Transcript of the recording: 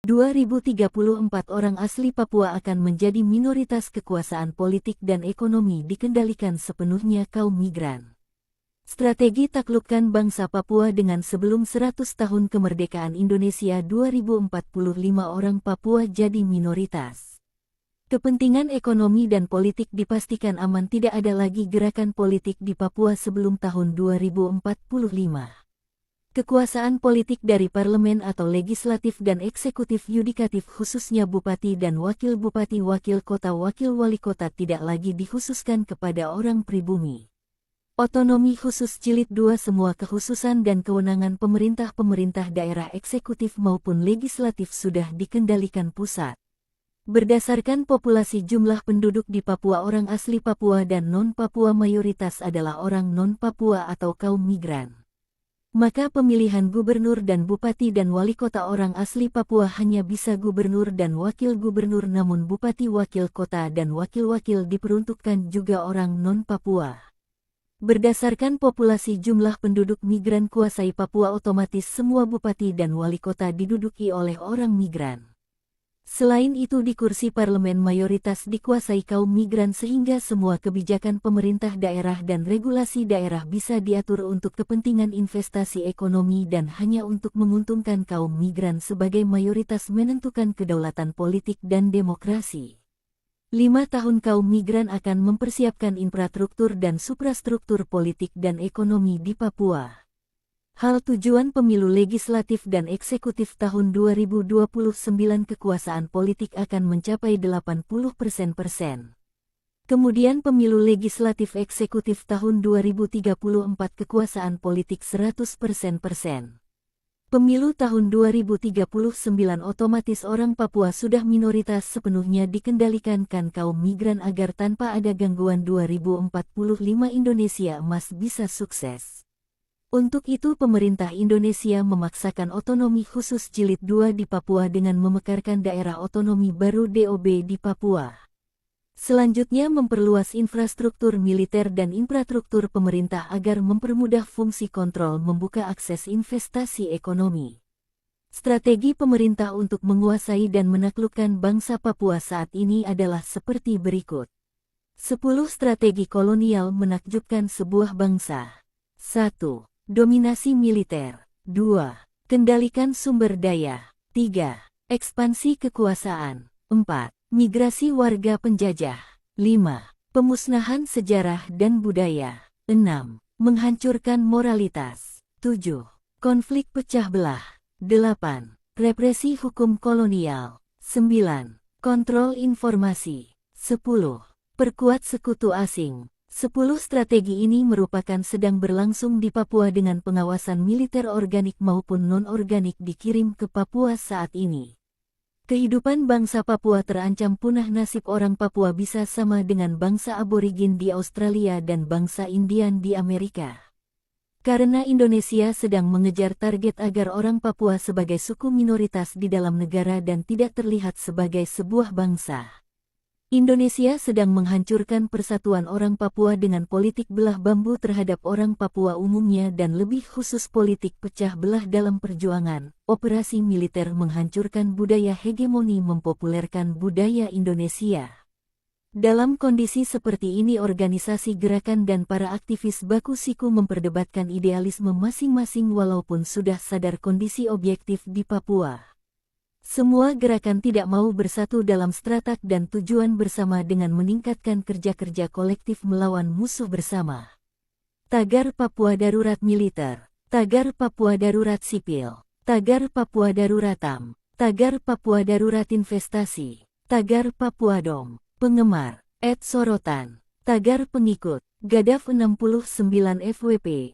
2034 orang asli Papua akan menjadi minoritas kekuasaan politik dan ekonomi dikendalikan sepenuhnya kaum migran. Strategi taklukkan bangsa Papua dengan sebelum 100 tahun kemerdekaan Indonesia 2045 orang Papua jadi minoritas. Kepentingan ekonomi dan politik dipastikan aman, tidak ada lagi gerakan politik di Papua sebelum tahun 2045. Kekuasaan politik dari parlemen atau legislatif dan eksekutif yudikatif khususnya bupati dan wakil bupati, wakil kota, wakil wali kota tidak lagi dikhususkan kepada orang pribumi. Otonomi khusus Jilid 2, semua kekhususan dan kewenangan pemerintah daerah eksekutif maupun legislatif sudah dikendalikan pusat. Berdasarkan populasi jumlah penduduk di Papua, orang asli Papua dan non-Papua mayoritas adalah orang non-Papua atau kaum migran. Maka pemilihan gubernur dan bupati dan wali kota orang asli Papua hanya bisa gubernur dan wakil gubernur, namun bupati, wakil kota dan wakil-wakil diperuntukkan juga orang non-Papua. Berdasarkan populasi jumlah penduduk migran kuasai Papua, otomatis semua bupati dan wali kota diduduki oleh orang migran. Selain itu di kursi parlemen mayoritas dikuasai kaum migran sehingga semua kebijakan pemerintah daerah dan regulasi daerah bisa diatur untuk kepentingan investasi ekonomi dan hanya untuk menguntungkan kaum migran sebagai mayoritas menentukan kedaulatan politik dan demokrasi. 5 tahun kaum migran akan mempersiapkan infrastruktur dan suprastruktur politik dan ekonomi di Papua. Hal tujuan pemilu legislatif dan eksekutif tahun 2029, kekuasaan politik akan mencapai 80%. Kemudian pemilu legislatif eksekutif tahun 2034, kekuasaan politik 100%. Pemilu tahun 2039 otomatis orang Papua sudah minoritas sepenuhnya dikendalikan kaum migran agar tanpa ada gangguan 2045 Indonesia Emas bisa sukses. Untuk itu pemerintah Indonesia memaksakan otonomi khusus Jilid 2 di Papua dengan memekarkan daerah otonomi baru DOB di Papua. Selanjutnya memperluas infrastruktur militer dan infrastruktur pemerintah agar mempermudah fungsi kontrol, membuka akses investasi ekonomi. Strategi pemerintah untuk menguasai dan menaklukkan bangsa Papua saat ini adalah seperti berikut. 10 strategi kolonial menakjubkan sebuah bangsa. 1. Dominasi militer. 2. Kendalikan sumber daya. 3. Ekspansi kekuasaan. 4. Migrasi warga penjajah. 5. Pemusnahan sejarah dan budaya. 6. Menghancurkan moralitas. 7. Konflik pecah belah. 8. Represi hukum kolonial. 9. Kontrol informasi. 10. Perkuat sekutu asing. 10 strategi ini merupakan sedang berlangsung di Papua dengan pengawasan militer organik maupun non-organik dikirim ke Papua saat ini. Kehidupan bangsa Papua terancam punah, nasib orang Papua bisa sama dengan bangsa aborigin di Australia dan bangsa Indian di Amerika. Karena Indonesia sedang mengejar target agar orang Papua sebagai suku minoritas di dalam negara dan tidak terlihat sebagai sebuah bangsa. Indonesia sedang menghancurkan persatuan orang Papua dengan politik belah bambu terhadap orang Papua umumnya dan lebih khusus politik pecah belah dalam perjuangan, operasi militer menghancurkan budaya hegemoni, mempopulerkan budaya Indonesia. Dalam kondisi seperti ini organisasi gerakan dan para aktivis baku siku memperdebatkan idealisme masing-masing walaupun sudah sadar kondisi objektif di Papua. Semua gerakan tidak mau bersatu dalam strategi dan tujuan bersama dengan meningkatkan kerja-kerja kolektif melawan musuh bersama. Tagar Papua Darurat Militer, Tagar Papua Darurat Sipil, Tagar Papua Darurat TAM, Tagar Papua Darurat Investasi, Tagar Papua Dom, Penggemar, @sorotan, Tagar Pengikut, Gadaf 69 FWP.